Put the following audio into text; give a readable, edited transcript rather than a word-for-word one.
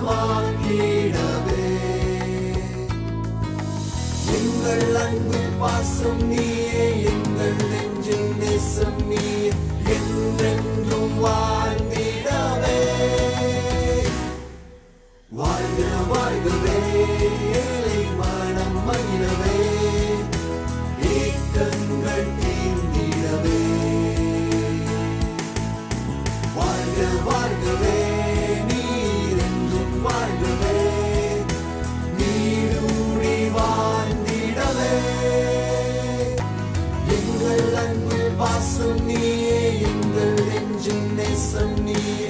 நலமாக்கிடவே எங்கள் அன்பு பாசம் நீயே எங்கள் நெஞ்சின் நேசம் நீயே என்றென்றும் வாழ்ந்திடவே வாழ்க வாழ்கவே ஏழை மனம் மகிழவே ஏக்கங்கள் தீர்ந்திடவே வாழ்க வாழ்கவே நீர் என்றும் வாழ்கவே நீடூழி வாழ்ந்திடவே எங்கள் அன்பு பாசம் நீயே எங்கள் நெஞ்சின் நேசம் நீயே